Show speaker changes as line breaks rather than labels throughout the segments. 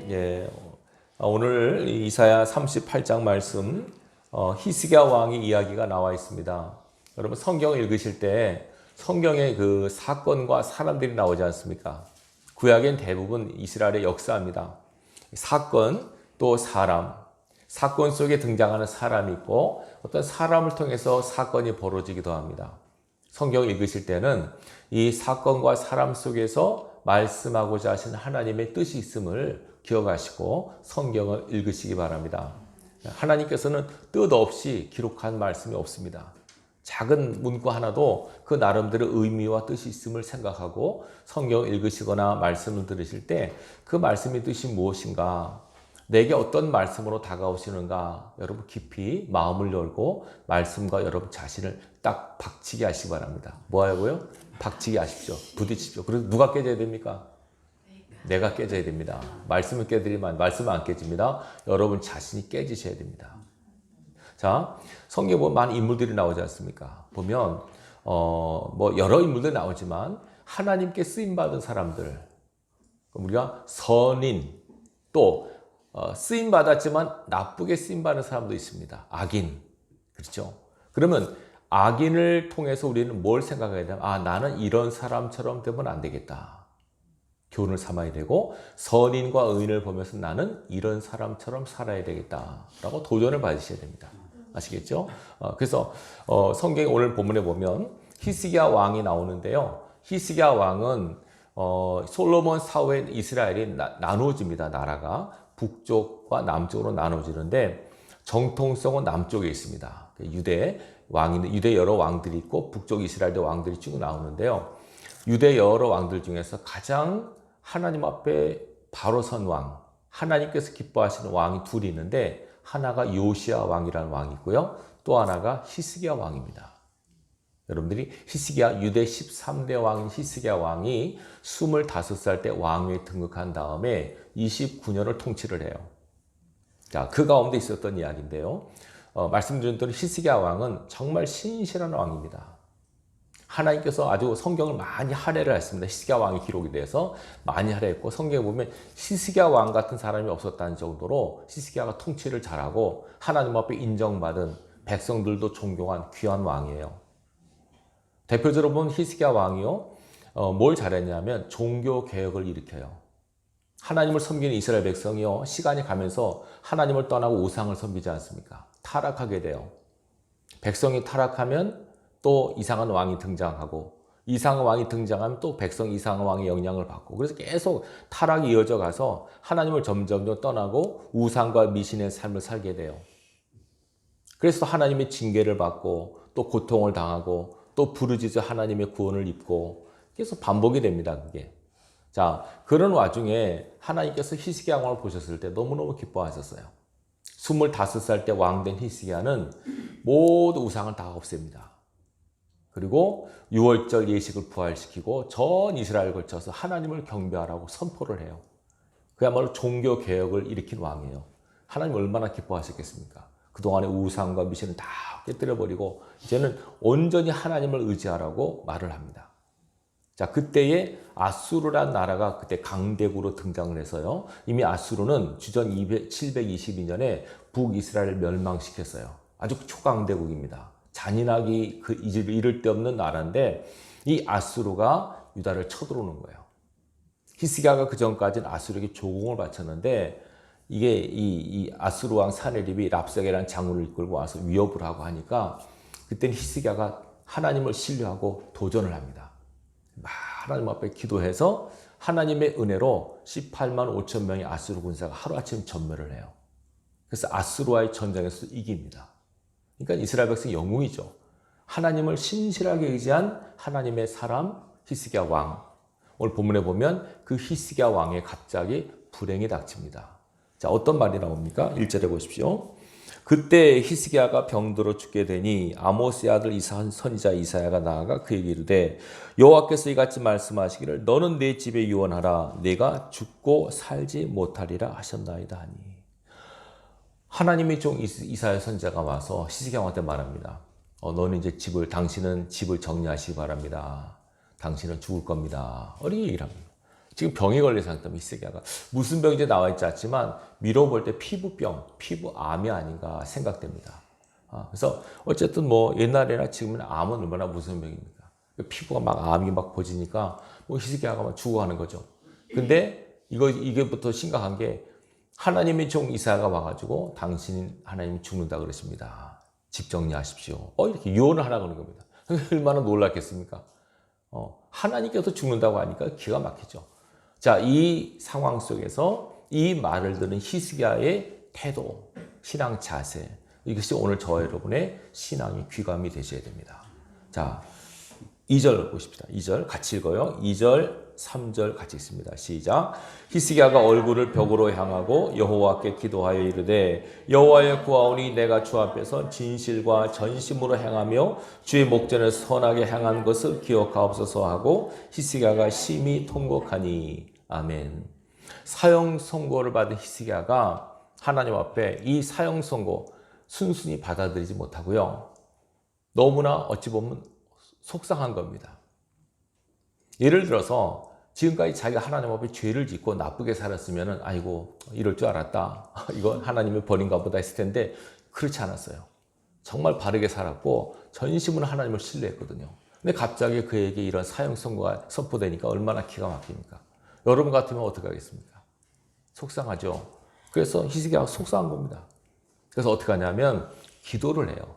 예, 오늘 이사야 38장 말씀 히스기야 왕의 이야기가 나와 있습니다. 여러분 성경을 읽으실 때 성경의 그 사건과 사람들이 나오지 않습니까? 구약엔 대부분 이스라엘의 역사입니다. 사건 또 사건 속에 등장하는 사람이 있고 어떤 사람을 통해서 사건이 벌어지기도 합니다. 성경을 읽으실 때는 이 사건과 사람 속에서 말씀하고자 하신 하나님의 뜻이 있음을 기억하시고 성경을 읽으시기 바랍니다. 하나님께서는 뜻없이 기록한 말씀이 없습니다. 작은 문구 하나도 그 나름대로 의미와 뜻이 있음을 생각하고 성경을 읽으시거나 말씀을 들으실 때 그 말씀의 뜻이 무엇인가, 내게 어떤 말씀으로 다가오시는가, 여러분 깊이 마음을 열고 말씀과 여러분 자신을 딱 박치게 하시기 바랍니다. 뭐 하고요? 박치게 하십시오. 부딪히십시오. 그래서 누가 깨져야 됩니까? 내가 깨져야 됩니다. 말씀을 깨드리면 말씀은 안 깨집니다. 여러분 자신이 깨지셔야 됩니다. 자, 성경에 보면 많은 인물들이 나오지 않습니까? 보면 뭐 여러 인물들이 나오지만 하나님께 쓰임 받은 사람들, 우리가 선인, 또 쓰임 받았지만 나쁘게 쓰임 받는 사람도 있습니다. 악인, 그렇죠? 그러면 악인을 통해서 우리는 뭘 생각해야 되냐면, 나는 이런 사람처럼 되면 안 되겠다. 교훈을 삼아야 되고, 선인과 의인을 보면서 나는 이런 사람처럼 살아야 되겠다라고 도전을 받으셔야 됩니다. 아시겠죠? 그래서 성경 오늘 본문에 보면 히스기야 왕이 나오는데요. 히스기야 왕은 솔로몬 사후에 이스라엘이 나누어집니다. 나라가 북쪽과 남쪽으로 나눠지는데 정통성은 남쪽에 있습니다. 유대 여러 왕들이 있고 북쪽 이스라엘의 왕들이 쭉 나오는데요. 유대 여러 왕들 중에서 가장 하나님 앞에 바로 선 왕, 하나님께서 기뻐하시는 왕이 둘이 있는데, 하나가 요시야 왕이라는 왕이 있고요. 또 하나가 히스기야 왕입니다. 여러분들이 유대 13대 왕인 히스기야 왕이 25살 때 왕위에 등극한 다음에 29년을 통치를 해요. 자, 그 가운데 있었던 이야기인데요. 말씀드린 대로 히스기야 왕은 정말 신실한 왕입니다. 하나님께서 아주 성경을 많이 할애를 했습니다. 히스기야 왕이 기록이 돼서 많이 할애했고, 성경에 보면 히스기야 왕 같은 사람이 없었다는 정도로 히스기야가 통치를 잘하고 하나님 앞에 인정받은, 백성들도 존경한 귀한 왕이에요. 대표적으로 보면 히스기야 왕이요, 뭘 잘했냐면 종교 개혁을 일으켜요. 하나님을 섬기는 이스라엘 백성이요, 시간이 가면서 하나님을 떠나고 우상을 섬기지 않습니까? 타락하게 돼요. 백성이 타락하면 또 이상한 왕이 등장하고, 이상한 왕이 등장하면 또 백성 이상한 왕의 영향을 받고, 그래서 계속 타락이 이어져 가서 하나님을 점점 떠나고 우상과 미신의 삶을 살게 돼요. 그래서 하나님의 징계를 받고 또 고통을 당하고 또 부르짖어 하나님의 구원을 입고 계속 반복이 됩니다. 그게. 자, 그런 와중에 하나님께서 히스기야 왕을 보셨을 때 너무너무 기뻐하셨어요. 25살 때 왕된 히스기야는 모두 우상을 다 없앱니다. 그리고 유월절 예식을 부활시키고 전 이스라엘 걸쳐서 하나님을 경배하라고 선포를 해요. 그야말로 종교 개혁을 일으킨 왕이에요. 하나님 얼마나 기뻐하셨겠습니까? 그동안의 우상과 미신을 다 깨뜨려버리고 이제는 온전히 하나님을 의지하라고 말을 합니다. 자, 그때에 아수르란 나라가 그때 강대국으로 등장을 해서요. 이미 아수르는 주전 722년에 북이스라엘을 멸망시켰어요. 아주 초강대국입니다. 잔인하기 이를 데 없는 나라인데 이 아수르가 유다를 쳐들어오는 거예요. 히스기야가 그 전까지는 아수르에게 조공을 바쳤는데, 이게 이 아수르 왕 사네립이 랍사게라는 장군을 이끌고 와서 위협을 하고 하니까 그때는 히스기야가 하나님을 신뢰하고 도전을 합니다. 하나님 앞에 기도해서 하나님의 은혜로 18만 5천 명의 아수르 군사가 하루아침 전멸을 해요. 그래서 아수르와의 전쟁에서 이깁니다. 그러니까 이스라엘 백성 영웅이죠. 하나님을 신실하게 의지한 하나님의 사람 히스기야 왕. 오늘 본문에 보면 그 히스기야 왕에 갑자기 불행이 닥칩니다. 자, 어떤 말이 나옵니까? 1절에 보십시오. 그때 히스기야가 병들어 죽게 되니 아모스의 아들 선지자 이사야가 나아가 그에게 이르되, 여호와께서 이같이 말씀하시기를 너는 내 집에 유언하라, 내가 죽고 살지 못하리라 하셨나이다 하니. 하나님의 종 이사야 선지자가 와서 히스기야 왕한테 말합니다. 너는 이제 당신은 집을 정리하시기 바랍니다. 당신은 죽을 겁니다. 어리게 얘기를 합니다. 지금 병에 걸린 상태입니다. 히스기야가. 무슨 병인지 나와 있지 않지만 미뤄볼 때 피부병, 피부암이 아닌가 생각됩니다. 그래서 어쨌든 뭐 옛날에나 지금은 암은 얼마나 무서운 병입니까? 피부가 막 암이 막 퍼지니까 뭐 히스기야가 막 죽어가는 거죠. 근데 이게부터 심각한 게 하나님의 종 이사야가 와가지고 당신 하나님이 죽는다 그러십니다. 집 정리하십시오. 이렇게 유언을 하라 그러는 겁니다. 얼마나 놀랐겠습니까? 하나님께서 죽는다고 하니까 기가 막히죠. 자, 이 상황 속에서 이 말을 들은 히스기야의 태도, 신앙 자세, 이것이 오늘 저와 여러분의 신앙의 귀감이 되셔야 됩니다. 자, 2절 보십시다. 2절 같이 읽어요. 2절, 3절 같이 읽습니다. 시작. 히스기야가 얼굴을 벽으로 향하고 여호와께 기도하여 이르되 여호와여 구하오니 내가 주 앞에서 진실과 전심으로 행하며 주의 목전에서 선하게 행한 것을 기억하옵소서 하고 히스기야가 심히 통곡하니. 아멘. 사형 선고를 받은 히스기야가 하나님 앞에 이 사형 선고 순순히 받아들이지 못하고요. 너무나 어찌 보면 속상한 겁니다. 예를 들어서 지금까지 자기가 하나님 앞에 죄를 짓고 나쁘게 살았으면 아이고 이럴 줄 알았다. 이거 하나님의 벌인가 보다 했을 텐데 그렇지 않았어요. 정말 바르게 살았고 전심으로 하나님을 신뢰했거든요. 근데 갑자기 그에게 이런 사형 선고가 선포되니까 얼마나 기가 막힙니까? 여러분 같으면 어떻게 하겠습니까? 속상하죠. 그래서 히스기야가 속상한 겁니다. 그래서 어떻게 하냐면 기도를 해요.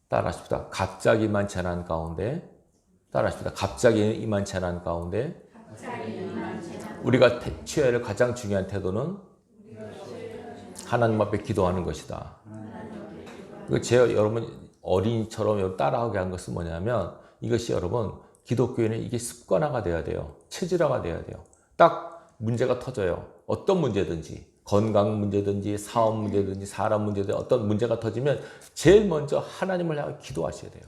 따라하십시다. 갑자기 임한 재난 가운데, 따라하십시다. 갑자기 임한 재난 가운데, 우리가 취해야 할 가장 중요한 태도는 하나님 앞에 기도하는 것이다. 여러분 어린이처럼 따라하게 한 것은 뭐냐면 이것이 여러분 기독교인의 이게 습관화가 돼야 돼요. 체질화가 돼야 돼요. 딱 문제가 터져요. 어떤 문제든지. 건강 문제든지 사업 문제든지 사람 문제든지 어떤 문제가 터지면 제일 먼저 하나님을 향해 기도하셔야 돼요.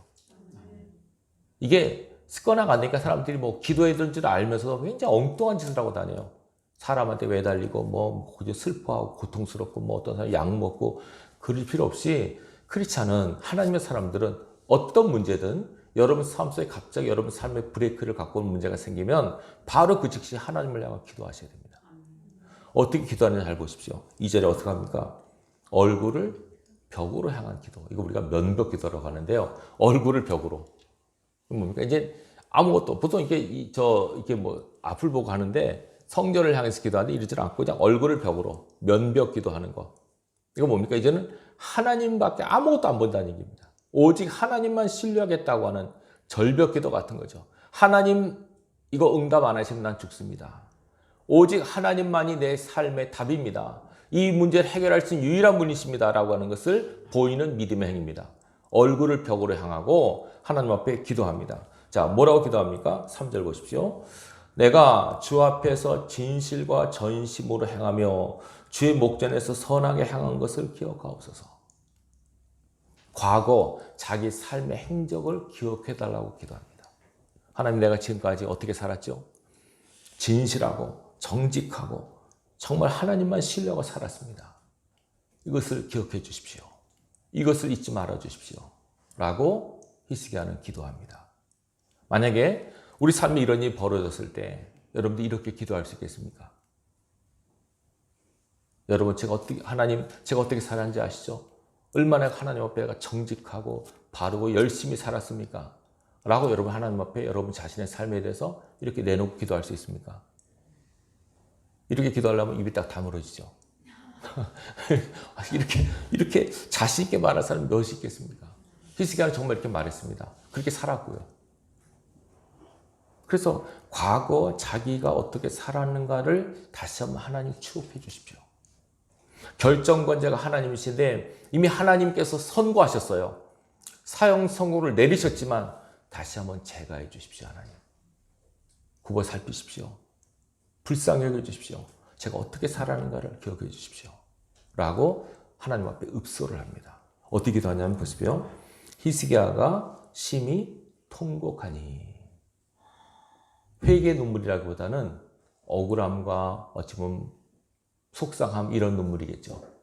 이게 습관화가 안 되니까 사람들이 뭐 기도해야 되는 줄 알면서도 굉장히 엉뚱한 짓을 하고 다녀요. 사람한테 매달리고 뭐 슬퍼하고 고통스럽고 뭐 어떤 사람 약 먹고 그럴 필요 없이 크리스찬은 하나님의 사람들은 어떤 문제든 여러분 삶 속에 갑자기 여러분 삶의 브레이크를 갖고 오는 문제가 생기면 바로 그 즉시 하나님을 향해 기도하셔야 됩니다. 어떻게 기도하는지 잘 보십시오. 2절에 어떻게 합니까? 얼굴을 벽으로 향한 기도. 이거 우리가 면벽 기도라고 하는데요. 얼굴을 벽으로. 뭡니까? 이제 아무것도, 보통 이게 뭐 앞을 보고 하는데 성전을 향해서 기도하는데 이러지 않고 그냥 얼굴을 벽으로, 면벽 기도하는 거. 이거 뭡니까? 이제는 하나님밖에 아무것도 안 본다는 얘기입니다. 오직 하나님만 신뢰하겠다고 하는 절벽 기도 같은 거죠. 하나님, 이거 응답 안 하시면 난 죽습니다. 오직 하나님만이 내 삶의 답입니다. 이 문제를 해결할 수 있는 유일한 분이십니다. 라고 하는 것을 보이는 믿음의 행위입니다. 얼굴을 벽으로 향하고 하나님 앞에 기도합니다. 자, 뭐라고 기도합니까? 3절 보십시오. 내가 주 앞에서 진실과 전심으로 행하며 주의 목전에서 선하게 행한 것을 기억하옵소서. 과거 자기 삶의 행적을 기억해달라고 기도합니다. 하나님, 내가 지금까지 어떻게 살았죠? 진실하고 정직하고 정말 하나님만 신뢰하고 살았습니다. 이것을 기억해 주십시오. 이것을 잊지 말아 주십시오. 라고 히스기야는 기도합니다. 만약에 우리 삶에 이런 일이 벌어졌을 때 여러분들 이렇게 기도할 수 있겠습니까? 여러분, 제가 어떻게 살았는지 아시죠? 얼마나 하나님 앞에 정직하고 바르고 열심히 살았습니까? 라고 여러분 하나님 앞에 여러분 자신의 삶에 대해서 이렇게 내놓고 기도할 수 있습니까? 이렇게 기도하려면 입이 딱 다물어지죠. 이렇게 자신 있게 말할 사람이 몇이 있겠습니까? 히스기야는 정말 이렇게 말했습니다. 그렇게 살았고요. 그래서 과거 자기가 어떻게 살았는가를 다시 한번 하나님 추억해 주십시오. 결정권자가 하나님이신데 이미 하나님께서 선고하셨어요. 사형 선고를 내리셨지만 다시 한번 재가해 주십시오. 하나님. 굽어 살피십시오. 불쌍히 여겨 주십시오. 제가 어떻게 살았는가를 기억해 주십시오. 라고 하나님 앞에 읍소를 합니다. 어떻게 기도하냐면 보십시오. 히스기야가 심히 통곡하니. 회개의 눈물이라기보다는 억울함과 어찌 보면 속상함 이런 눈물이겠죠.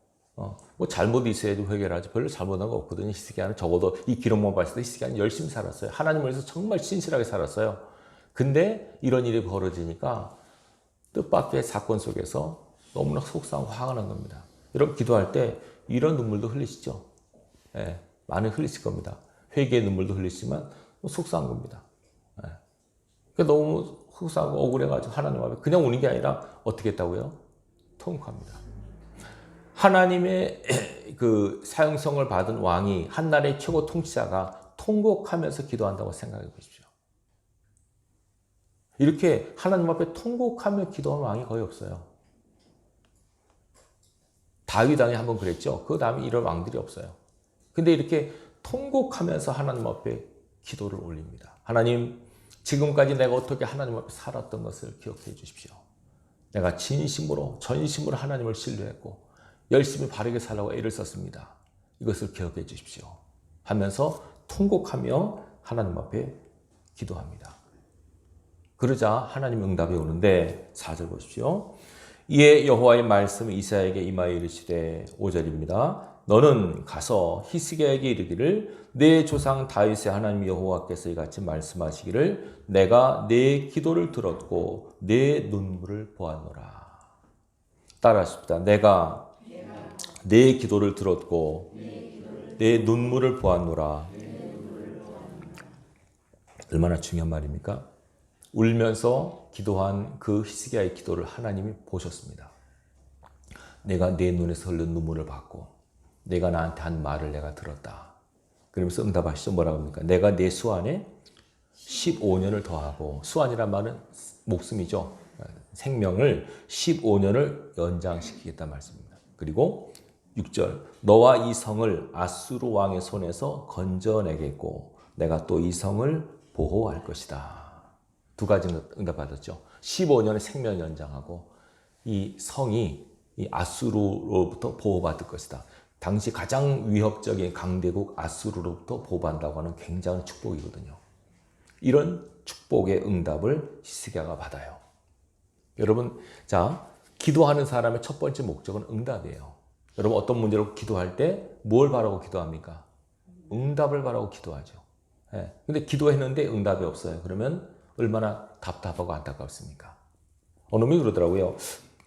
뭐 잘못이 있어야지 회개를 하지 별로 잘못한 거 없거든요. 히스기야는 적어도 이 기록만 봤을 때 히스기야는 열심히 살았어요. 하나님을 위해서 정말 신실하게 살았어요. 근데 이런 일이 벌어지니까 뜻밖의 사건 속에서 너무나 속상하고 화가 난 겁니다. 여러분 기도할 때 이런 눈물도 흘리시죠? 예, 많이 흘리실 겁니다. 회개의 눈물도 흘리시지만 속상한 겁니다. 예. 그러니까 너무 속상하고 억울해가지고 하나님 앞에 그냥 우는 게 아니라 어떻게 했다고요? 통곡합니다. 하나님의 그 사형성을 받은 왕이 한 나라의 최고 통치자가 통곡하면서 기도한다고 생각해 보십시오. 이렇게 하나님 앞에 통곡하며 기도하는 왕이 거의 없어요. 다윗 왕이 한번 그랬죠. 그 다음에 이런 왕들이 없어요. 근데 이렇게 통곡하면서 하나님 앞에 기도를 올립니다. 하나님, 지금까지 내가 어떻게 하나님 앞에 살았던 것을 기억해 주십시오. 내가 진심으로 전심으로 하나님을 신뢰했고 열심히 바르게 살라고 애를 썼습니다. 이것을 기억해 주십시오. 하면서 통곡하며 하나님 앞에 기도합니다. 그러자 하나님 응답이 오는데 4절 보십시오. 이에 여호와의 말씀이 이사야에게 임하여 이르시되 5절입니다. 너는 가서 히스기야에게 이르기를 내 조상 다윗의 하나님 여호와께서 이같이 말씀하시기를 내가 내 기도를 들었고 내 눈물을 보았노라. 따라하십시다. 내가 내 기도를 들었고 내 눈물을 보았노라. 얼마나 중요한 말입니까? 울면서 기도한 그 히스기야의 기도를 하나님이 보셨습니다. 내가 내 눈에서 흘른 눈물을 봤고 내가 나한테 한 말을 내가 들었다. 그러면서 응답하시죠. 뭐라고 합니까? 내가 내 수완에 15년을 더하고, 수완이란 말은 목숨이죠. 생명을 15년을 연장시키겠다는 말씀입니다. 그리고 6절 너와 이 성을 아수르 왕의 손에서 건져내겠고 내가 또 이 성을 보호할 것이다. 두 가지 응답받았죠. 15년의 생명 연장하고 이 성이 이 아수르로부터 보호받을 것이다. 당시 가장 위협적인 강대국 아수르로부터 보호받는다고 하는 굉장한 축복이거든요. 이런 축복의 응답을 히스기야가 받아요. 여러분, 자, 기도하는 사람의 첫 번째 목적은 응답이에요. 여러분 어떤 문제로 기도할 때 뭘 바라고 기도합니까? 응답을 바라고 기도하죠. 예. 근데 기도했는데 응답이 없어요. 그러면 얼마나 답답하고 안타깝습니까? 어느 분이 그러더라고요.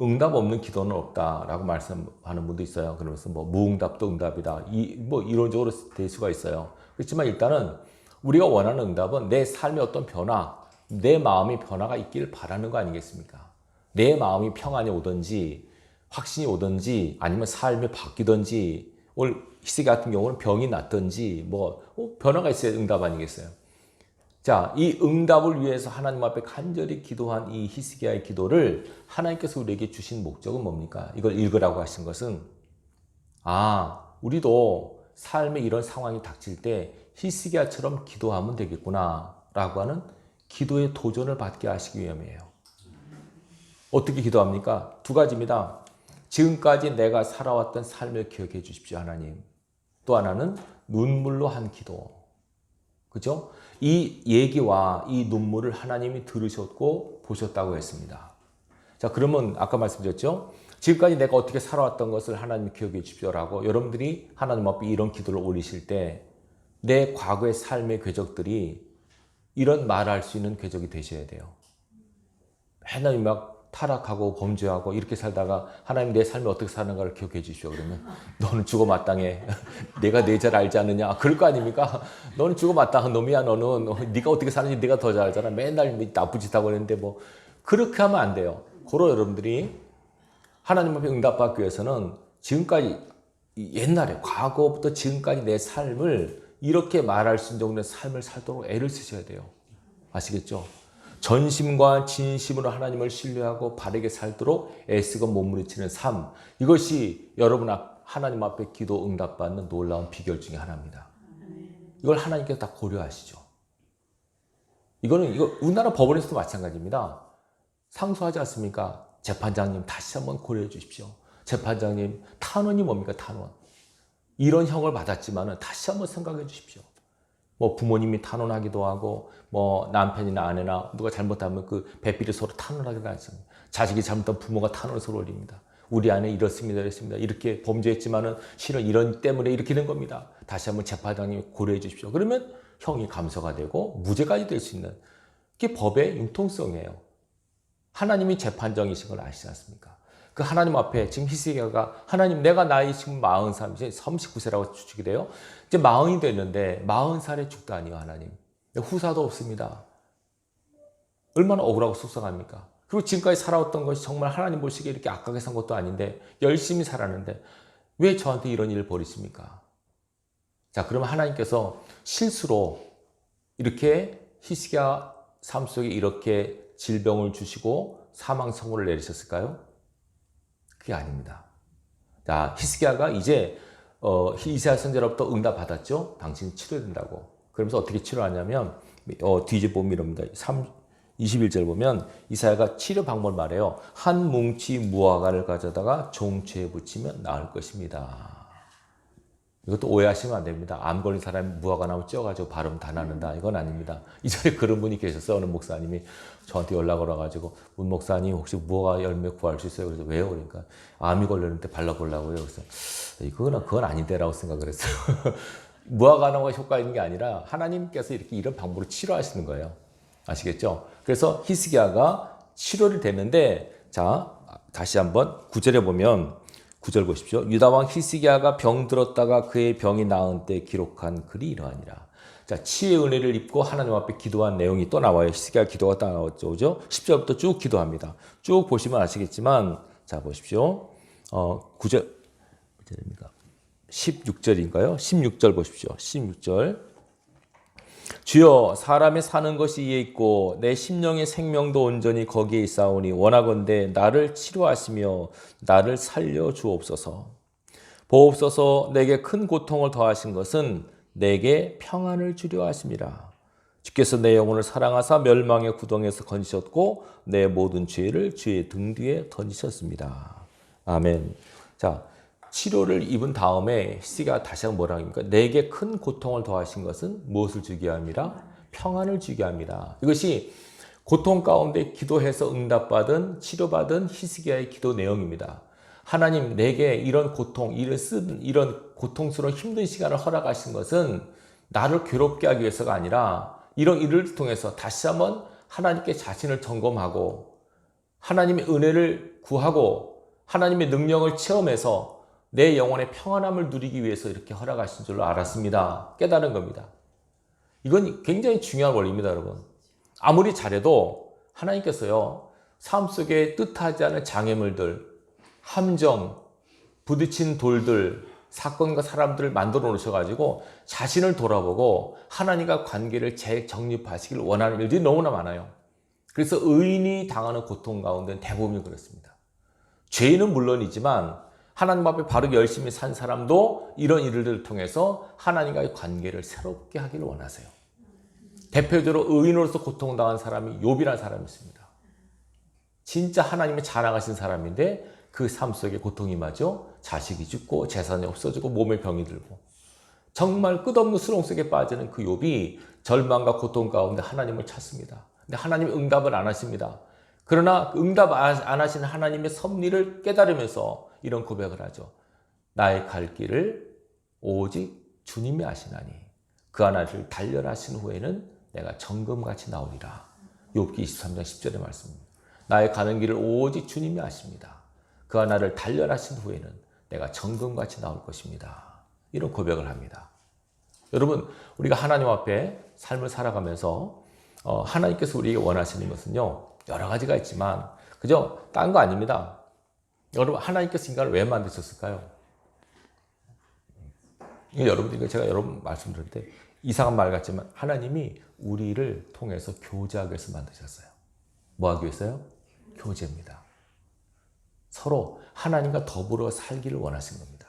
응답 없는 기도는 없다라고 말씀하는 분도 있어요. 그러면서 뭐 무응답도 응답이다. 뭐 이론적으로 될 수가 있어요. 그렇지만 일단은 우리가 원하는 응답은 내 삶의 어떤 변화, 내 마음의 변화가 있기를 바라는 거 아니겠습니까? 내 마음이 평안이 오든지 확신이 오든지 아니면 삶이 바뀌든지 오늘 히스기야 같은 경우는 병이 낫든지 뭐 변화가 있어야 응답 아니겠어요? 자, 이 응답을 위해서 하나님 앞에 간절히 기도한 이 히스기야의 기도를 하나님께서 우리에게 주신 목적은 뭡니까? 이걸 읽으라고 하신 것은 우리도 삶에 이런 상황이 닥칠 때 히스기야처럼 기도하면 되겠구나 라고 하는 기도의 도전을 받게 하시기 위함이에요. 어떻게 기도합니까? 두 가지입니다. 지금까지 내가 살아왔던 삶을 기억해 주십시오, 하나님. 또 하나는 눈물로 한 기도. 그죠? 이 얘기와 이 눈물을 하나님이 들으셨고 보셨다고 했습니다. 자, 그러면 아까 말씀드렸죠? 지금까지 내가 어떻게 살아왔던 것을 하나님 기억해 주십시오라고 여러분들이 하나님 앞에 이런 기도를 올리실 때 내 과거의 삶의 궤적들이 이런 말할 수 있는 궤적이 되셔야 돼요. 하나님 막 타락하고 범죄하고 이렇게 살다가 하나님 내 삶이 어떻게 사는가를 기억해 주십시오. 그러면 너는 죽어 마땅해. 내가 내 잘 알지 않느냐. 그럴 거 아닙니까? 너는 죽어 마땅한 놈이야. 너는 네가 어떻게 사는지 네가 더 잘 알잖아. 맨날 나쁜 짓 하고 있는데 뭐 그렇게 하면 안 돼요. 고로 여러분들이 하나님 앞에 응답받기 위해서는 지금까지 옛날에 과거부터 지금까지 내 삶을 이렇게 말할 수 있는 정도의 삶을 살도록 애를 쓰셔야 돼요. 아시겠죠? 전심과 진심으로 하나님을 신뢰하고 바르게 살도록 애쓰고 몸부림치는 삶. 이것이 여러분 하나님 앞에 기도 응답받는 놀라운 비결 중에 하나입니다. 이걸 하나님께서 다 고려하시죠. 이거 우리나라 법원에서도 마찬가지입니다. 상소하지 않습니까? 재판장님 다시 한번 고려해 주십시오. 재판장님 탄원이 뭡니까? 탄원. 이런 형을 받았지만 다시 한번 생각해 주십시오. 뭐 부모님이 탄원하기도 하고 뭐 남편이나 아내나 누가 잘못하면 그 배필이 서로 탄원하기도 하잖아요. 자식이 잘못하면 부모가 탄원을 서로 올립니다. 우리 아내 이렇습니다. 이렇게 범죄했지만은 실은 이런 때문에 이렇게 된 겁니다. 다시 한번 재판장님이 고려해 주십시오. 그러면 형이 감소가 되고 무죄까지 될 수 있는 게 법의 융통성이에요. 하나님이 재판정이신 걸 아시지 않습니까? 그 하나님 앞에 지금 히스기야가 하나님 내가 나이 지금 40살, 이제 39세라고 추측이 돼요. 이제 40이 됐는데 40살에 죽다니요 하나님. 후사도 없습니다. 얼마나 억울하고 속상합니까? 그리고 지금까지 살아왔던 것이 정말 하나님 보시기에 이렇게 악하게 산 것도 아닌데 열심히 살았는데 왜 저한테 이런 일을 벌이십니까? 자, 그러면 하나님께서 실수로 이렇게 히스기야 삶 속에 이렇게 질병을 주시고 사망 선고를 내리셨을까요? 그게 아닙니다. 자, 히스기야가 이제 이사야 선지자로부터 응답 받았죠. 당신 치료된다고. 그러면서 어떻게 치료하냐면 뒤집어 보면 이럽니다. 21절 보면 이사야가 치료 방법을 말해요. 한 뭉치 무화과를 가져다가 종추에 붙이면 나을 것입니다. 이것도 오해하시면 안 됩니다. 암 걸린 사람이 무화과 나무 찧어가지고 바르면 다 낫는다. 이건 아닙니다. 이 자리에 그런 분이 계셨어요. 어느 목사님이 저한테 연락을 와가지고 문 목사님 혹시 무화과 열매 구할 수 있어요? 그래서 왜요? 그러니까 암이 걸렸는데 발라보려고요. 그래서 그건 아닌데라고 생각을 했어요. 무화과 나무가 효과 있는 게 아니라 하나님께서 이렇게 이런 방법으로 치료하시는 거예요. 아시겠죠? 그래서 히스기야가 치료를 됐는데 자 다시 한번 9절에 보면 9절 보십시오. 유다 왕 히스기야가 병들었다가 그의 병이 나은 때 기록한 글이 이러하니라. 자, 치유의 은혜를 입고 하나님 앞에 기도한 내용이 또 나와요. 히스기야 기도가 또 나왔죠. 그죠? 10절부터 쭉 기도합니다. 쭉 보시면 아시겠지만 자, 보십시오. 9절 16절인가요? 16절 보십시오. 16절. 주여 사람의 사는 것이 이에 있고 내 심령의 생명도 온전히 거기에 있사오니 원하건대 나를 치료하시며 나를 살려 주옵소서. 보옵소서. 내게 큰 고통을 더하신 것은 내게 평안을 주려 하심이라. 주께서 내 영혼을 사랑하사 멸망의 구덩이에서 건지셨고 내 모든 죄를 주의 등 뒤에 던지셨습니다. 아멘. 자, 치료를 입은 다음에 히스기야가 다시 한번 뭐라 합니까? 내게 큰 고통을 더하신 것은 무엇을 주게 함이라? 평안을 주게 합니다. 이것이 고통 가운데 기도해서 응답받은 치료받은 히스기야의 기도 내용입니다. 하나님 내게 이런 고통, 이런 고통스러운 힘든 시간을 허락하신 것은 나를 괴롭게 하기 위해서가 아니라 이런 일을 통해서 다시 한번 하나님께 자신을 점검하고 하나님의 은혜를 구하고 하나님의 능력을 체험해서 내 영혼의 평안함을 누리기 위해서 이렇게 허락하신 줄로 알았습니다. 깨달은 겁니다. 이건 굉장히 중요한 원리입니다, 여러분. 아무리 잘해도 하나님께서요, 삶 속에 뜻하지 않은 장애물들, 함정, 부딪힌 돌들, 사건과 사람들을 만들어 놓으셔가지고 자신을 돌아보고 하나님과 관계를 재정립하시길 원하는 일들이 너무나 많아요. 그래서 의인이 당하는 고통 가운데는 대부분이 그렇습니다. 죄인은 물론이지만 하나님 앞에 바르게 열심히 산 사람도 이런 일들을 통해서 하나님과의 관계를 새롭게 하기를 원하세요. 대표적으로 의인으로서 고통당한 사람이 욥이라는 사람이 있습니다. 진짜 하나님의 자랑하신 사람인데 그 삶 속에 고통이 임하죠. 자식이 죽고 재산이 없어지고 몸에 병이 들고 정말 끝없는 수렁 속에 빠지는 그 욥이 절망과 고통 가운데 하나님을 찾습니다. 근데 하나님이 응답을 안 하십니다. 그러나 응답 안 하시는 하나님의 섭리를 깨달으면서 이런 고백을 하죠. 나의 갈 길을 오직 주님이 아시나니 그 하나를 단련하신 후에는 내가 정금같이 나오리라. 욥기 23장 10절의 말씀입니다. 나의 가는 길을 오직 주님이 아십니다. 그 하나를 단련하신 후에는 내가 정금같이 나올 것입니다. 이런 고백을 합니다. 여러분, 우리가 하나님 앞에 삶을 살아가면서 하나님께서 우리에게 원하시는 것은요, 여러 가지가 있지만 그죠? 딴 거 아닙니다. 여러분, 하나님께서 인간을 왜 만드셨을까요? 여러분들, 제가 여러분 말씀드릴 때 이상한 말 같지만 하나님이 우리를 통해서 교제하기 위해서 만드셨어요. 뭐 하기 위해서요? 교제입니다. 서로 하나님과 더불어 살기를 원하신 겁니다.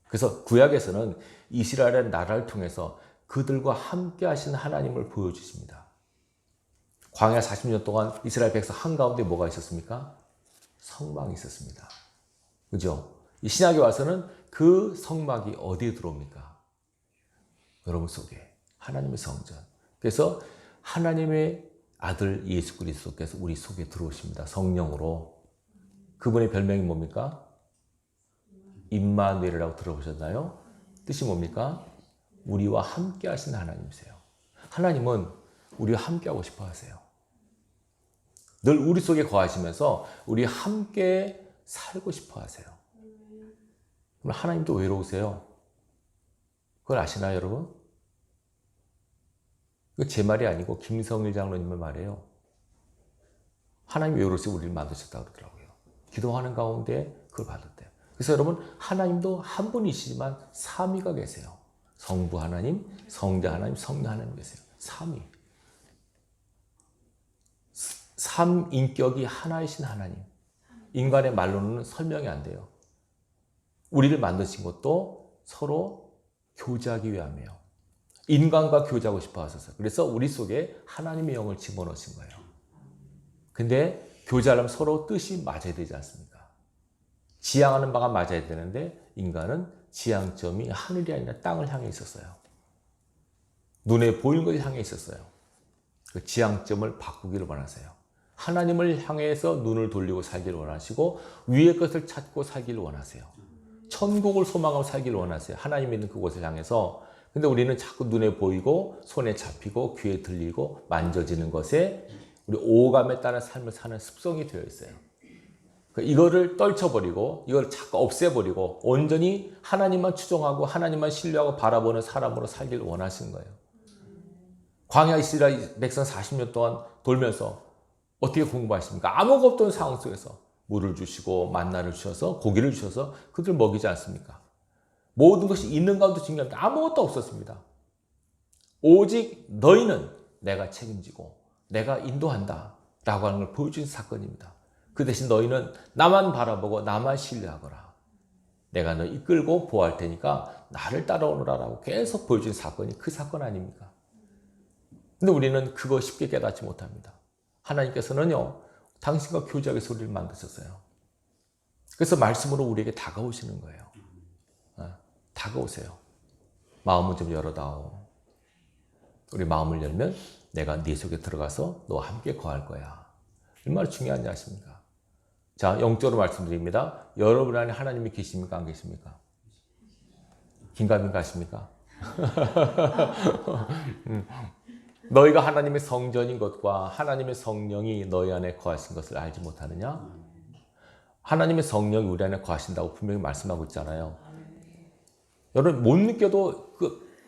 그래서 구약에서는 이스라엘의 나라를 통해서 그들과 함께 하신 하나님을 보여주십니다. 광야 40년 동안 이스라엘 백성 한가운데 뭐가 있었습니까? 성막이 있었습니다. 그죠? 이 신약에 와서는 그 성막이 어디에 들어옵니까? 여러분 속에. 하나님의 성전. 그래서 하나님의 아들 예수 그리스도께서 우리 속에 들어오십니다. 성령으로. 그분의 별명이 뭡니까? 임마누엘이라고 들어보셨나요? 뜻이 뭡니까? 우리와 함께 하신 하나님이세요. 하나님은 우리와 함께 하고 싶어 하세요. 늘 우리 속에 거하시면서 우리 함께 살고 싶어 하세요. 그럼 하나님도 외로우세요. 그걸 아시나요, 여러분? 이거 제 말이 아니고 김성일 장로님의 말이에요. 하나님이 외로우시고 우리를 만드셨다고 그러더라고요. 기도하는 가운데 그걸 받았대요. 그래서 여러분, 하나님도 한 분이시지만 삼위가 계세요. 성부 하나님, 성자 하나님, 성령 하나님 계세요. 삼위. 삼인격이 하나이신 하나님. 인간의 말로는 설명이 안 돼요. 우리를 만드신 것도 서로 교제하기 위함이에요. 인간과 교제하고 싶어 하셔서. 그래서 우리 속에 하나님의 영을 집어넣으신 거예요. 근데 교제하려면 서로 뜻이 맞아야 되지 않습니까? 지향하는 바가 맞아야 되는데 인간은 지향점이 하늘이 아니라 땅을 향해 있었어요. 눈에 보이는 것을 향해 있었어요. 그 지향점을 바꾸기를 원하세요. 하나님을 향해서 눈을 돌리고 살기를 원하시고 위의 것을 찾고 살기를 원하세요. 천국을 소망하고 살기를 원하세요. 하나님이 있는 그곳을 향해서. 근데 우리는 자꾸 눈에 보이고 손에 잡히고 귀에 들리고 만져지는 것에 우리 오감에 따른 삶을 사는 습성이 되어 있어요. 이거를 떨쳐버리고 이걸 자꾸 없애버리고 온전히 하나님만 추종하고 하나님만 신뢰하고 바라보는 사람으로 살기를 원하시는 거예요. 광야 이스라엘 백성 40년 동안 돌면서 어떻게 공부하십니까? 아무것도 없던 상황 속에서 물을 주시고 만나를 주셔서 고기를 주셔서 그들 먹이지 않습니까? 모든 것이 있는 가운데 중요합니다. 아무것도 없었습니다. 오직 너희는 내가 책임지고 내가 인도한다 라고 하는 걸 보여준 사건입니다. 그 대신 너희는 나만 바라보고 나만 신뢰하거라. 내가 너 이끌고 보호할 테니까 나를 따라오너라 라고 계속 보여준 사건이 그 사건 아닙니까? 근데 우리는 그거 쉽게 깨닫지 못합니다. 하나님께서는요, 당신과 교제하기 위해서 우리를 만드셨어요. 그래서 말씀으로 우리에게 다가오시는 거예요. 다가오세요. 마음을 좀 열어다오. 우리 마음을 열면 내가 네 속에 들어가서 너와 함께 거할 거야. 얼마나 중요한지 아십니까? 자, 영적으로 말씀드립니다. 여러분 안에 하나님이 계십니까? 안 계십니까? 긴가민가 하십니까? 너희가 하나님의 성전인 것과 하나님의 성령이 너희 안에 거하신 것을 알지 못하느냐? 하나님의 성령이 우리 안에 거하신다고 분명히 말씀하고 있잖아요. 여러분 못 느껴도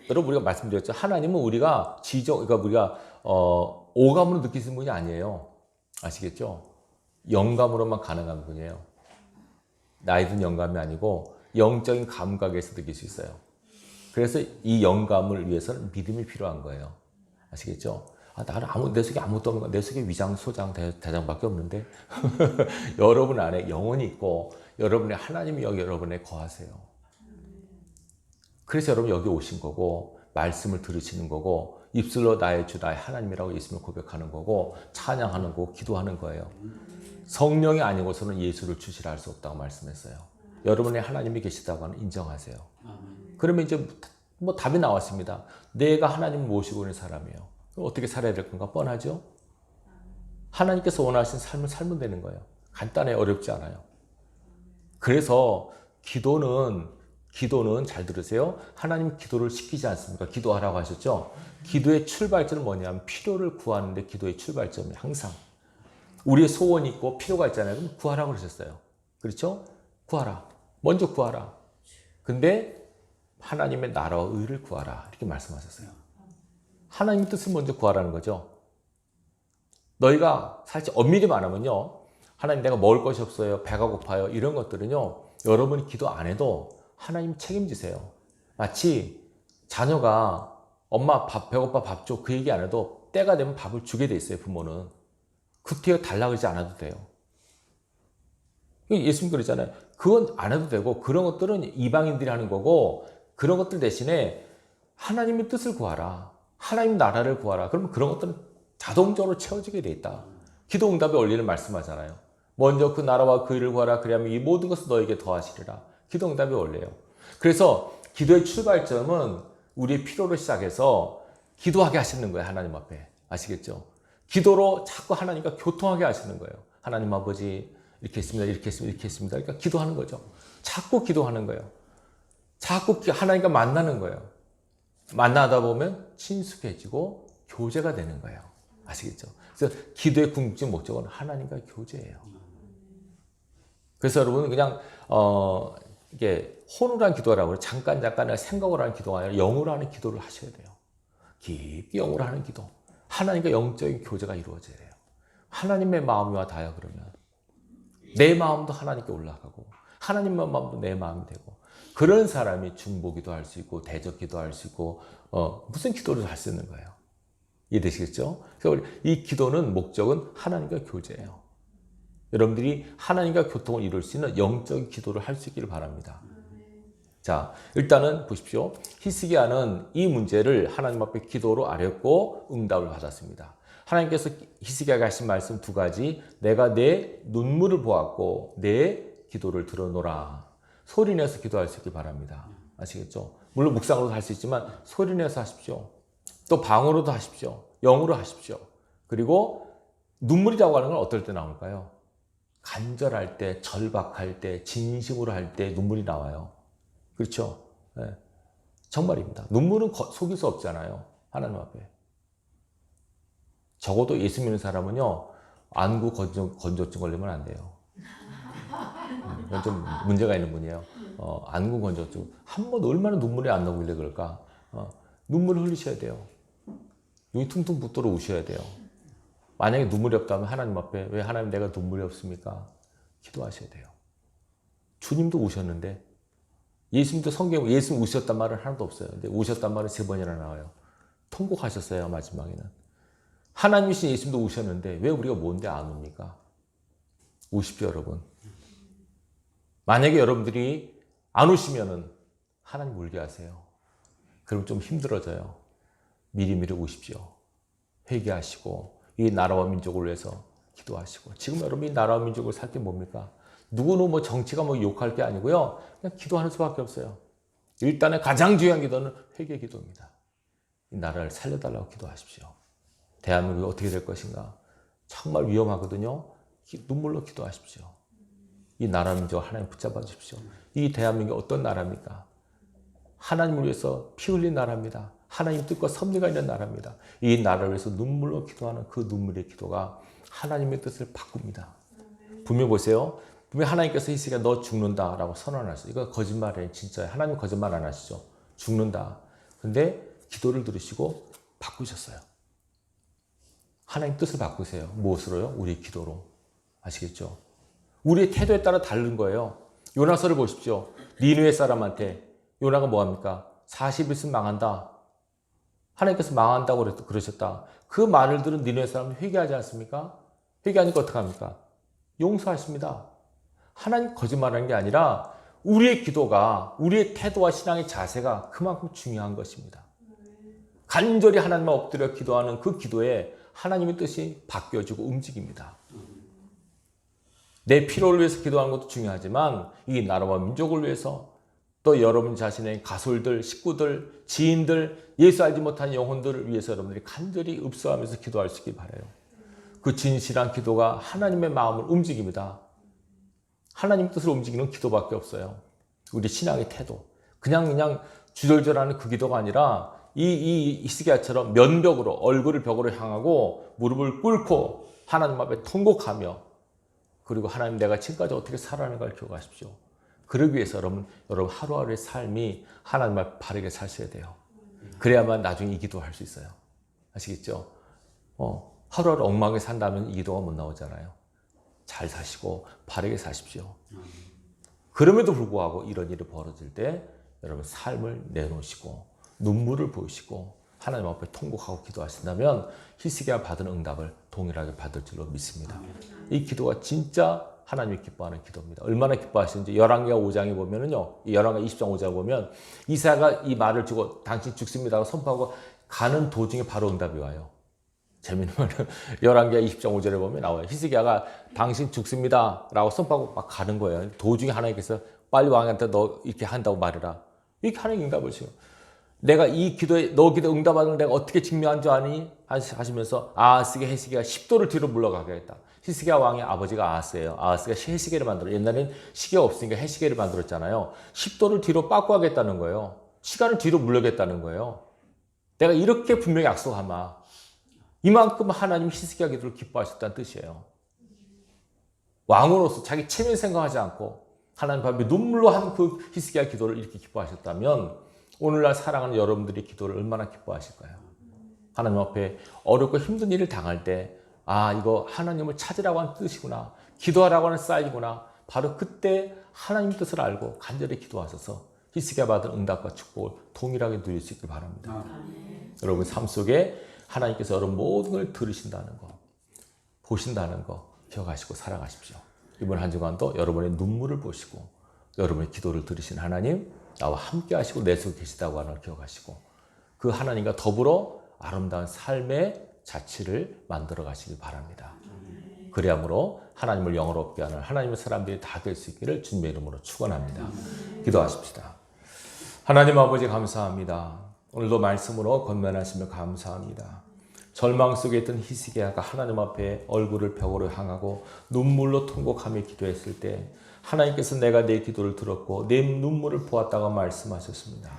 여러분 우리가 말씀드렸죠. 하나님은 우리가 그러니까 우리가 오감으로 느끼시는 분이 아니에요. 아시겠죠? 영감으로만 가능한 분이에요. 나이 든 영감이 아니고 영적인 감각에서 느낄 수 있어요. 그래서 이 영감을 위해서는 믿음이 필요한 거예요. 아시겠죠? 나는 내 속에 아무것도 없는 거야. 내 속에 위장, 소장, 대장밖에 없는데 여러분 안에 영혼이 있고 여러분의 하나님이 여러분에 거하세요. 그래서 여러분 여기 오신 거고 말씀을 들으시는 거고 입술로 나의 주 나의 하나님이라고 예수님을 고백하는 거고 찬양하는 거고 기도하는 거예요. 성령이 아니고서는 예수를 주시라 할 수 없다고 말씀했어요. 여러분의 하나님이 계시다고 하는 인정하세요. 그러면 이제 뭐 답이 나왔습니다. 내가 하나님을 모시고 있는 사람이에요. 그럼 어떻게 살아야 될 건가? 뻔하죠? 하나님께서 원하신 삶을 살면 되는 거예요. 간단해, 어렵지 않아요. 그래서 기도는 잘 들으세요. 하나님 기도를 시키지 않습니까? 기도하라고 하셨죠? 기도의 출발점은 뭐냐면 필요를 구하는데 기도의 출발점이 항상 우리의 소원이 있고 필요가 있잖아요. 그럼 구하라고 그러셨어요. 그렇죠? 구하라. 먼저 구하라. 근데 하나님의 나라와 의를 구하라. 이렇게 말씀하셨어요. 하나님의 뜻을 먼저 구하라는 거죠. 너희가 사실 엄밀히 말하면요. 하나님 내가 먹을 것이 없어요. 배가 고파요. 이런 것들은요. 여러분이 기도 안 해도 하나님 책임지세요. 마치 자녀가 엄마 배고파 밥 줘. 그 얘기 안 해도 때가 되면 밥을 주게 돼 있어요. 부모는. 그때가 달라고 하지 않아도 돼요. 예수님 그러잖아요. 그건 안 해도 되고 그런 것들은 이방인들이 하는 거고 그런 것들 대신에 하나님의 뜻을 구하라. 하나님 나라를 구하라. 그러면 그런 것들은 자동적으로 채워지게 돼 있다. 기도 응답의 원리를 말씀하잖아요. 먼저 그 나라와 그 일을 구하라. 그리하면 이 모든 것을 너에게 더하시리라. 기도 응답의 원리예요. 그래서 기도의 출발점은 우리의 필요로 시작해서 기도하게 하시는 거예요. 하나님 앞에. 아시겠죠? 기도로 자꾸 하나님과 교통하게 하시는 거예요. 하나님 아버지 이렇게 했습니다. 이렇게 했습니다. 이렇게 했습니다. 그러니까 기도하는 거죠. 자꾸 기도하는 거예요. 자꾸 하나님과 만나는 거예요. 만나다 보면 친숙해지고 교제가 되는 거예요. 아시겠죠? 그래서 기도의 궁극적 목적은 하나님과 교제예요. 그래서 여러분 그냥 이게 혼을 기도라고 그래요. 잠깐 생각을 하는 기도가 아니라 영으로 하는 기도를 하셔야 돼요. 깊게 영으로 하는 기도. 하나님과 영적인 교제가 이루어져야 돼요. 하나님의 마음이와 다야 그러면 내 마음도 하나님께 올라가고 하나님의 마음도 내 마음이 되고 그런 사람이 중보기도 할 수 있고 대적기도 할 수 있고 무슨 기도를 할 수 있는 거예요. 이해되시겠죠? 그래서 이 기도는 목적은 하나님과 교제예요. 여러분들이 하나님과 교통을 이룰 수 있는 영적인 기도를 할 수 있기를 바랍니다. 자, 일단은 보십시오. 히스기야는 이 문제를 하나님 앞에 기도로 아뢰고 응답을 받았습니다. 하나님께서 히스기야가 하신 말씀 두 가지, 내가 내 눈물을 보았고 내 기도를 들어노라. 소리내서 기도할 수 있기 바랍니다. 아시겠죠? 물론 묵상으로도 할 수 있지만 소리내서 하십시오. 또 방으로도 하십시오. 영으로 하십시오. 그리고 눈물이라고 하는 건 어떨 때 나올까요? 간절할 때, 절박할 때, 진심으로 할 때 눈물이 나와요. 그렇죠? 네. 정말입니다. 눈물은 속일 수 없잖아요. 하나님 앞에. 적어도 예수 믿는 사람은요, 안구 건조증 걸리면 안 돼요. 이건 좀 문제가 있는 분이에요. 안구 건조증. 한 번 얼마나 눈물이 안 나오길래 그럴까? 눈물을 흘리셔야 돼요. 눈이 퉁퉁 붓도록 우셔야 돼요. 만약에 눈물이 없다면 하나님 앞에 왜 하나님 내가 눈물이 없습니까? 기도하셔야 돼요. 주님도 우셨는데 예수님도 성경에 예수님 우셨단 말은 하나도 없어요. 근데 우셨단 말은 3번이나 나와요. 통곡하셨어요. 마지막에는. 하나님이신 예수님도 우셨는데 왜 우리가 뭔데 안 웁니까? 우십시오 여러분. 만약에 여러분들이 안 우시면은 하나님 울게 하세요. 그럼 좀 힘들어져요. 미리미리 우십시오. 회개하시고 이 나라와 민족을 위해서 기도하시고 지금 여러분이 나라와 민족을 살 때 뭡니까? 누구는 뭐 정치가 뭐 욕할 게 아니고요. 그냥 기도하는 수밖에 없어요. 일단은 가장 중요한 기도는 회개 기도입니다. 이 나라를 살려달라고 기도하십시오. 대한민국이 어떻게 될 것인가? 정말 위험하거든요. 눈물로 기도하십시오. 이 나라 민족을 하나님 붙잡아 주십시오. 이 대한민국이 어떤 나라입니까? 하나님을 위해서 피 흘린 나라입니다. 하나님 뜻과 섭리가 있는 나라입니다. 이 나라를 위해서 눈물로 기도하는 그 눈물의 기도가 하나님의 뜻을 바꿉니다. 분명 보세요. 분명 하나님께서 히스기야 너 죽는다라고 선언하셨어요. 이거 거짓말이에요. 진짜예요. 하나님 거짓말 안 하시죠. 죽는다. 근데 기도를 들으시고 바꾸셨어요. 하나님 뜻을 바꾸세요. 무엇으로요? 우리 기도로. 아시겠죠? 우리의 태도에 따라 다른 거예요. 요나서를 보십시오. 니느웨 사람한테 요나가 뭐합니까? 40일 있으면 망한다. 하나님께서 망한다고 그러셨다. 그 말을 들은 니느웨 사람은 회개하지 않습니까? 회개하니까 어떡합니까? 용서하십니다. 하나님 거짓말하는 게 아니라 우리의 기도가 우리의 태도와 신앙의 자세가 그만큼 중요한 것입니다. 간절히 하나님만 엎드려 기도하는 그 기도에 하나님의 뜻이 바뀌어지고 움직입니다. 내 필요를 위해서 기도하는 것도 중요하지만 이 나라와 민족을 위해서 또 여러분 자신의 가솔들, 식구들, 지인들, 예수 알지 못한 영혼들을 위해서 여러분들이 간절히 읍소하면서 기도할 수 있길 바라요. 그 진실한 기도가 하나님의 마음을 움직입니다. 하나님 뜻을 움직이는 기도밖에 없어요. 우리 신앙의 태도. 그냥 주절절하는 그 기도가 아니라 이 히스기야처럼 면벽으로 얼굴을 벽으로 향하고 무릎을 꿇고 하나님 앞에 통곡하며 그리고 하나님 내가 지금까지 어떻게 살아가는가를 기억하십시오. 그러기 위해서 여러분 하루하루의 삶이 하나님 앞에 바르게 사셔야 돼요. 그래야만 나중에 이 기도 할 수 있어요. 아시겠죠? 하루하루 엉망하게 산다면 이 기도가 못 나오잖아요. 잘 사시고 바르게 사십시오. 그럼에도 불구하고 이런 일이 벌어질 때 여러분 삶을 내놓으시고 눈물을 보이시고 하나님 앞에 통곡하고 기도하신다면 히스기야 받은 응답을 동일하게 받을 줄로 믿습니다. 이 기도가 진짜 하나님이 기뻐하는 기도입니다. 얼마나 기뻐하시는지 열왕기하 5장에 보면은요. 열왕기하 20장 5장에 보면 이사야가 이 말을 주고 당신 죽습니다라고 선포하고 가는 도중에 바로 응답이 와요. 재밌는 말은 열왕기하 20장 5절에 보면 나와요. 히스기야가 당신 죽습니다라고 선포하고 막 가는 거예요. 도중에 하나님께서 빨리 왕한테 너 이렇게 한다고 말해라. 이렇게 하나님 응답을 주요. 내가 이 기도에 너 기도 응답하는 걸 내가 어떻게 증명한 줄 아니? 하시면서 아하스가 히스기야가 10도를 뒤로 물러가게 했다. 히스기야 왕의 아버지가 아하스예요. 아하스가 해시계를 만들어. 옛날에는 시계가 없으니까 해시계를 만들었잖아요. 10도를 뒤로 빠꾸하겠다는 거예요. 시간을 뒤로 물러겠다는 거예요. 내가 이렇게 분명히 약속하마. 이만큼 하나님 히스기야 기도를 기뻐하셨다는 뜻이에요. 왕으로서 자기 체면 생각하지 않고 하나님 앞에 눈물로 한 그 히스기야 기도를 이렇게 기뻐하셨다면 오늘날 사랑하는 여러분들이 기도를 얼마나 기뻐하실까요? 하나님 앞에 어렵고 힘든 일을 당할 때 이거 하나님을 찾으라고 하는 뜻이구나. 기도하라고 하는 사인이구나. 바로 그때 하나님 뜻을 알고 간절히 기도하셔서 히스기야 받은 응답과 축복을 동일하게 누릴 수 있길 바랍니다. 여러분 삶 속에 하나님께서 여러분 모든 걸 들으신다는 거, 보신다는 거 기억하시고 살아가십시오. 이번 한 주간도 여러분의 눈물을 보시고 여러분의 기도를 들으신 하나님 나와 함께 하시고 내 속에 계시다고 하는 걸 기억하시고 그 하나님과 더불어 아름다운 삶의 자취를 만들어 가시길 바랍니다. 그래야므로 하나님을 영화롭게 하는 하나님의 사람들이 다 될 수 있기를 주님의 이름으로 축원합니다. 기도하십시다. 하나님 아버지 감사합니다. 오늘도 말씀으로 권면하시며 감사합니다. 절망 속에 있던 히스기야가 하나님 앞에 얼굴을 벽으로 향하고 눈물로 통곡하며 기도했을 때 하나님께서 내가 내 기도를 들었고 내 눈물을 보았다고 말씀하셨습니다.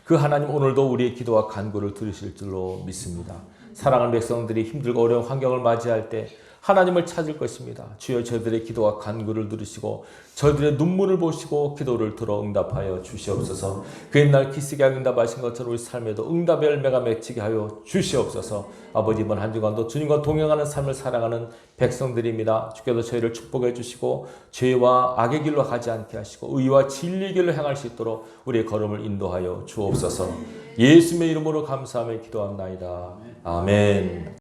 그 하나님 오늘도 우리의 기도와 간구를 들으실 줄로 믿습니다. 사랑하는 백성들이 힘들고 어려운 환경을 맞이할 때 하나님을 찾을 것입니다. 주여 저희들의 기도와 간구를 들으시고 저희들의 눈물을 보시고 기도를 들어 응답하여 주시옵소서. 그 옛날 히스기야 응답하신 것처럼 우리 삶에도 응답의 열매가 맺히게 하여 주시옵소서. 아버지 이번 한 주간도 주님과 동행하는 삶을 살아가는 백성들입니다. 주께서 저희를 축복해 주시고 죄와 악의 길로 가지 않게 하시고 의와 진리의 길로 행할 수 있도록 우리의 걸음을 인도하여 주옵소서. 예수님의 이름으로 감사하며 기도합나이다. 아멘.